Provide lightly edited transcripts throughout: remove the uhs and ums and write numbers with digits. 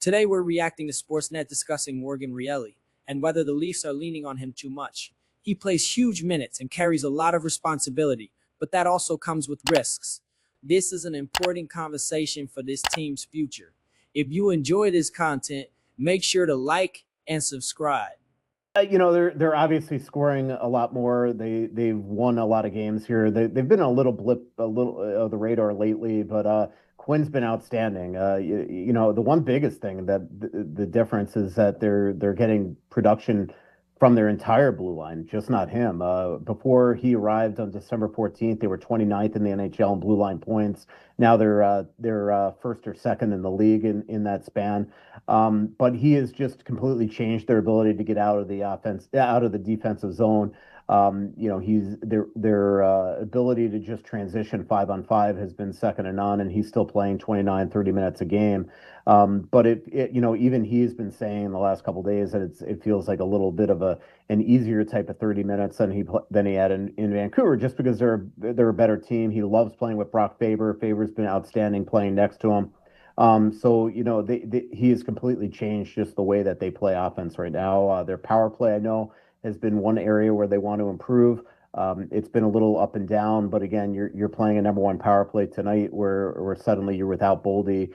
Today we're reacting to Sportsnet discussing Morgan Rielly and whether the Leafs are leaning on him too much. He plays huge minutes and carries a lot of responsibility, but that also comes with risks. This is an important conversation for this team's future. If you enjoy this content, make sure to like and subscribe. They're obviously scoring a lot more. They've won a lot of games here. They've been a little blip, a little of the radar lately, but Quinn's been outstanding. The one biggest thing that the difference is that they're getting production from their entire blue line, just not him. Before he arrived on December 14th, they were 29th in the NHL in blue line points. Now they're first or second in the league in that span. But he has just completely changed their ability to get out of the out of the defensive zone. He's their ability to just transition 5-on-5 has been second to none, and he's still playing 29, 30 minutes a game. But even he's been saying in the last couple of days that it feels like a little bit of an easier type of 30 minutes than he had in Vancouver, just because they're a better team. He loves playing with Brock Faber. Faber's been outstanding playing next to him. He has completely changed just the way that they play offense right now. Their power play, I know, has been one area where they want to improve. It's been a little up and down, but again, you're playing a number one power play tonight where suddenly you're without Boldy,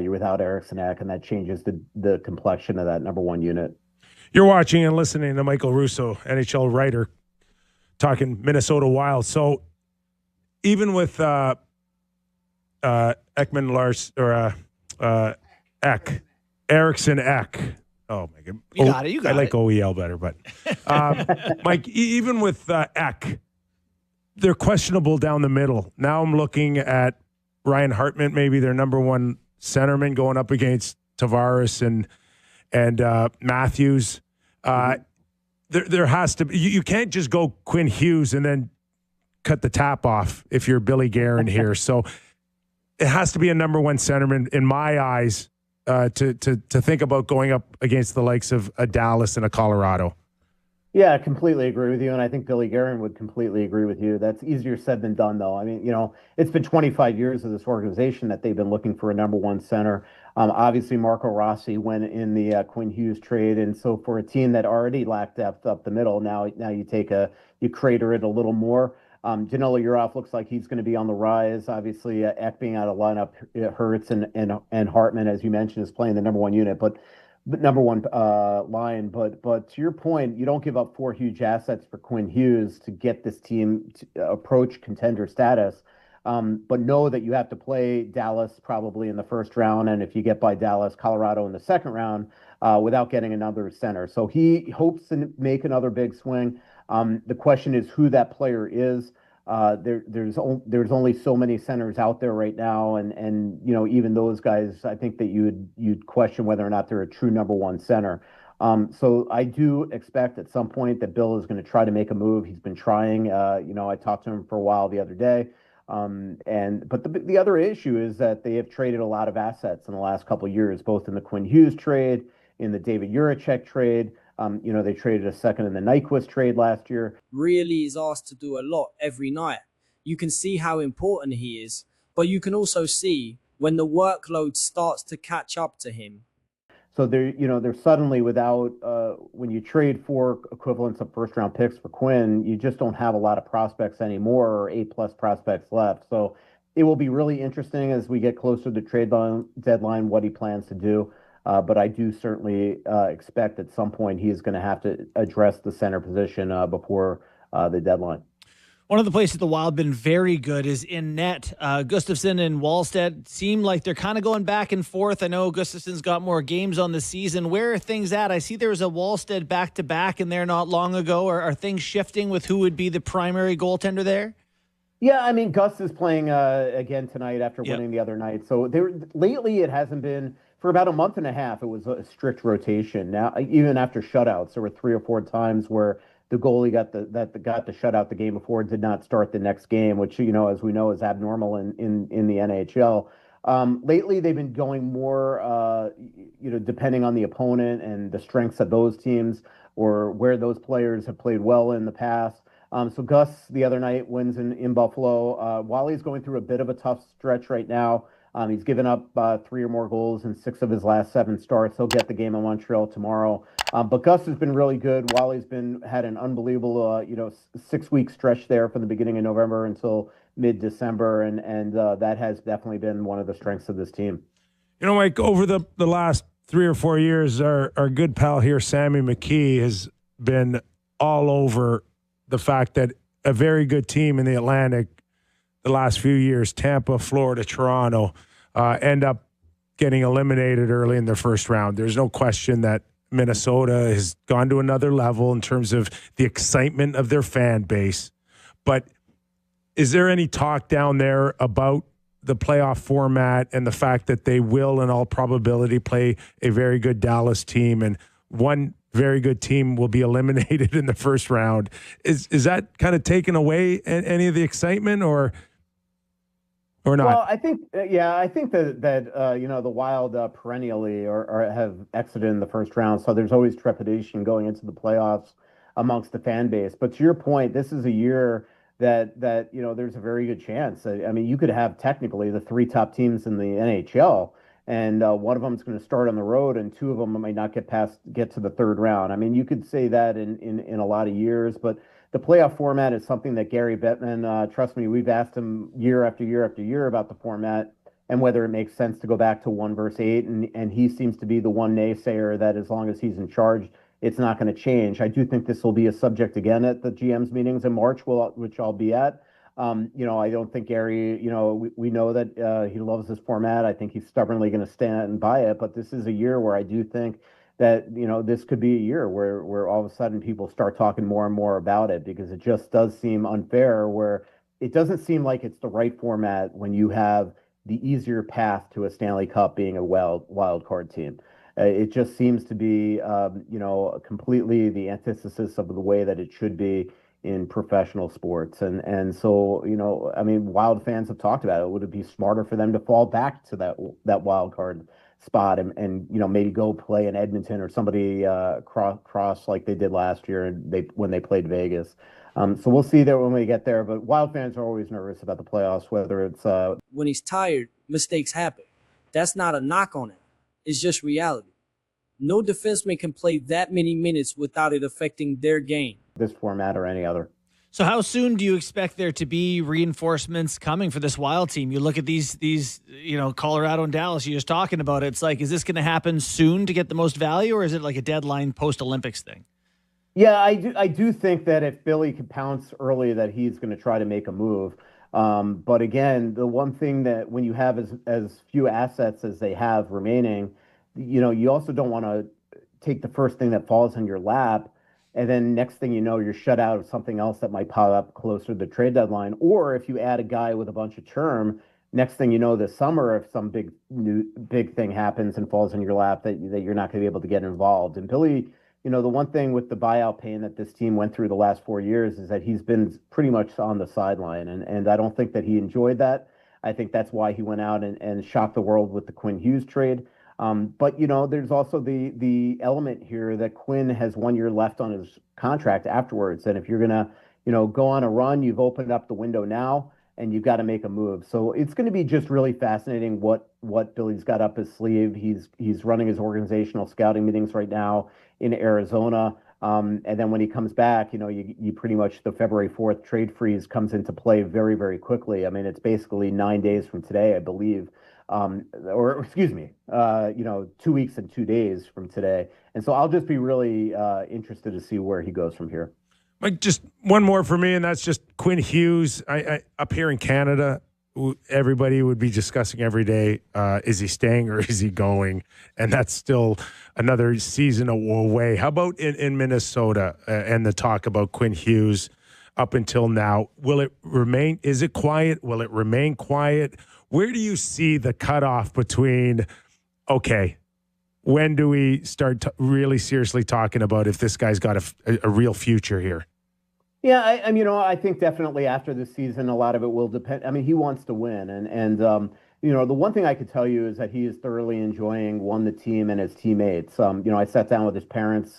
you're without Eriksson Ek, and that changes the complexion of that number one unit. You're watching and listening to Michael Russo, NHL writer, talking Minnesota Wild. So even with Ekman Lars or Eriksson Ek. Oh my God! You got it. You got it. I like OEL better, but Mike, even with Ek, they're questionable down the middle. Now I'm looking at Ryan Hartman, maybe their number one centerman, going up against Tavares and Matthews. There has to be. You can't just go Quinn Hughes and then cut the tap off if you're Billy Guerin here. So it has to be a number one centerman in my eyes to think about going up against the likes of a Dallas and a Colorado. Yeah, I completely agree with you, and I think Billy Guerin would completely agree with you. That's easier said than done, though. I mean, it's been 25 years of this organization that they've been looking for a number one center. Obviously, Marco Rossi went in the Quinn Hughes trade, and so for a team that already lacked depth up the middle, now you crater it a little more. Janela Urov looks like he's going to be on the rise. Obviously, Ek being out of lineup, it hurts, and Hartman, as you mentioned, is playing the number one unit, but number one line. But to your point, you don't give up four huge assets for Quinn Hughes to get this team to approach contender status. But know that you have to play Dallas probably in the first round, and if you get by Dallas, Colorado in the second round, without getting another center. So he hopes to make another big swing. The question is who that player is. There's only so many centers out there right now, and even those guys, I think that you'd question whether or not they're a true number one center. So I do expect at some point that Bill is going to try to make a move. He's been trying. I talked to him for a while the other day. But the other issue is that they have traded a lot of assets in the last couple of years, both in the Quinn Hughes trade, in the David Jiricek trade. They traded a second in the Nyquist trade last year. Rielly is asked to do a lot every night. You can see how important he is, but you can also see when the workload starts to catch up to him. So they're suddenly without, when you trade for equivalents of first round picks for Quinn, you just don't have a lot of prospects anymore, or A+ prospects left. So it will be really interesting as we get closer to the trade deadline what he plans to do. But I do certainly expect at some point he is going to have to address the center position before the deadline. One of the places the Wild been very good is in net. Gustafsson and Wallstedt seem like they're kind of going back and forth. I know Gustafsson's got more games on the season. Where are things at? I see there was a Wallstedt back-to-back in there not long ago. Are things shifting with who would be the primary goaltender there? Yeah, I mean, Gus is playing again tonight after winning the other night. So lately it hasn't been, for about a month and a half, it was a strict rotation. Now, even after shutouts, there were 3 or 4 times where the goalie got the shutout the game before, did not start the next game, which, as we know, is abnormal in the NHL. Lately, they've been going more, depending on the opponent and the strengths of those teams or where those players have played well in the past. So Gus the other night wins in Buffalo. Wally's going through a bit of a tough stretch right now. He's given up 3 or more goals in 6 of his last 7 starts. He'll get the game in Montreal tomorrow. But Gus has been really good. Wally's had an unbelievable 6-week stretch there from the beginning of November until mid-December, and that has definitely been one of the strengths of this team. Mike, over the last 3 or 4 years, our good pal here, Sammy McKee, has been all over the fact that a very good team in the Atlantic the last few years, Tampa, Florida, Toronto, end up getting eliminated early in the first round. There's no question that Minnesota has gone to another level in terms of the excitement of their fan base. But is there any talk down there about the playoff format and the fact that they will, in all probability, play a very good Dallas team, and one very good team will be eliminated in the first round? Is that kind of taken away any of the excitement, or not? Well, I think that the Wild perennially or have exited in the first round, so there's always trepidation going into the playoffs amongst the fan base. But to your point, this is a year that there's a very good chance. I mean, you could have technically the 3 top teams in the NHL, and one of them is going to start on the road, and 2 of them might not get to the third round. I mean, you could say that in a lot of years, but the playoff format is something that Gary Bettman, trust me, we've asked him year after year after year about the format and whether it makes sense to go back to 1 versus 8, and he seems to be the one naysayer that as long as he's in charge, it's not going to change. I do think this will be a subject again at the GM's meetings in March, which I'll be at. I don't think Gary, we know that he loves this format. I think he's stubbornly going to stand by it, but this is a year where I do think that, this could be a year where all of a sudden people start talking more and more about it, because it just does seem unfair, where it doesn't seem like it's the right format when you have the easier path to a Stanley Cup being a wild card team. It just seems to be, completely the antithesis of the way that it should be in professional sports. And so, I mean, Wild fans have talked about it. Would it be smarter for them to fall back to that wild card spot and maybe go play in Edmonton or somebody cross like they did last year when they played Vegas? So we'll see that when we get there. But Wild fans are always nervous about the playoffs, whether it's When he's tired, mistakes happen. That's not a knock on him. It's just reality. No defenseman can play that many minutes without it affecting their game. this format or any other. So how soon do you expect there to be reinforcements coming for this Wild team? You look at these Colorado and Dallas, you're just talking about it. It's like, is this going to happen soon to get the most value, or is it like a deadline post-Olympics thing? Yeah, I do think that if Billy can pounce early, that he's going to try to make a move. But again, the one thing that when you have as few assets as they have remaining, you also don't want to take the first thing that falls in your lap, and then next thing you know, you're shut out of something else that might pop up closer to the trade deadline. Or if you add a guy with a bunch of term, next thing you know, this summer, if some big thing happens and falls in your lap, that you're not going to be able to get involved. And Billy, the one thing with the buyout pain that this team went through the last 4 years is that he's been pretty much on the sideline. And I don't think that he enjoyed that. I think that's why he went out and shocked the world with the Quinn Hughes trade. But there's also the element here that Quinn has 1 year left on his contract afterwards. And if you're going to, go on a run, you've opened up the window now and you've got to make a move. So it's going to be just really fascinating what Billy's got up his sleeve. He's running his organizational scouting meetings right now in Arizona. And then when he comes back, you pretty much, the February 4th trade freeze comes into play very, very quickly. I mean, it's basically 9 days from today, I believe. Or excuse me, 2 weeks and 2 days from today. And so I'll just be really interested to see where he goes from here. Mike, just one more for me, and that's just Quinn Hughes. I up here in Canada, everybody would be discussing every day, is he staying or is he going? And that's still another season away. How about in Minnesota and the talk about Quinn Hughes up until now? Will it remain? Is it quiet? Will it remain quiet? Where do you see the cutoff between, okay, when do we start really seriously talking about if this guy's got a real future here? Yeah, I think definitely after this season, a lot of it will depend. I mean, he wants to win. And the one thing I could tell you is that he is thoroughly enjoying, the team and his teammates. I sat down with his parents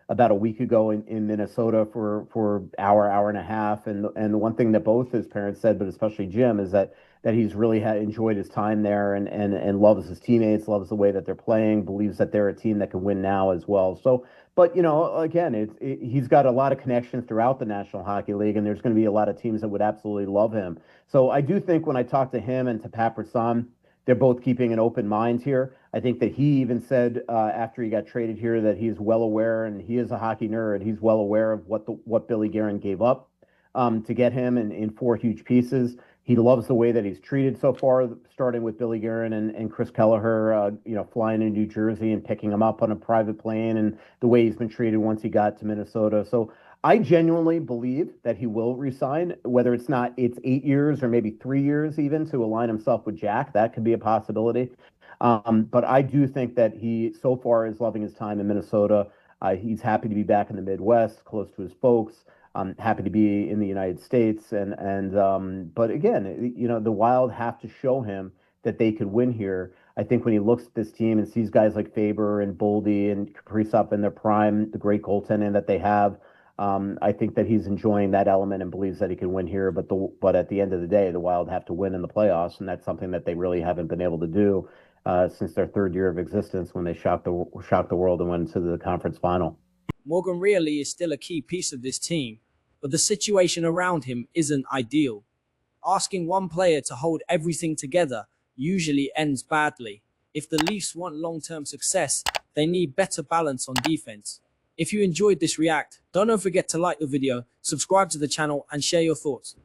about a week ago in Minnesota for hour and a half. And the one thing that both his parents said, but especially Jim, is that that he's really enjoyed his time there and loves his teammates, loves the way that they're playing, believes that they're a team that can win now as well. So, but again, he's got a lot of connections throughout the National Hockey League, and there's going to be a lot of teams that would absolutely love him. So I do think when I talk to him and to Pat Brisson, they're both keeping an open mind here. I think that he even said after he got traded here that he's well aware, and he is a hockey nerd. He's well aware of what Billy Guerin gave up to get him in four huge pieces. He loves the way that he's treated so far, starting with Billy Guerin and Chris Kelleher, flying in New Jersey and picking him up on a private plane, and the way he's been treated once he got to Minnesota. So I genuinely believe that he will resign, whether it's 8 years or maybe 3 years even to align himself with Jack. That could be a possibility. But I do think that he so far is loving his time in Minnesota. He's happy to be back in the Midwest, close to his folks. Happy to be in the United States, but again, the Wild have to show him that they could win here. I think when he looks at this team and sees guys like Faber and Boldy and Kaprizov in their prime, the great goaltending that they have, I think that he's enjoying that element and believes that he can win here. But at the end of the day, the Wild have to win in the playoffs, and that's something that they really haven't been able to do since their third year of existence when they shocked the world and went to the conference final. Morgan Rielly is still a key piece of this team, but the situation around him isn't ideal. Asking one player to hold everything together usually ends badly. If the Leafs want long-term success, they need better balance on defense. If you enjoyed this react, don't forget to like the video, subscribe to the channel, and share your thoughts.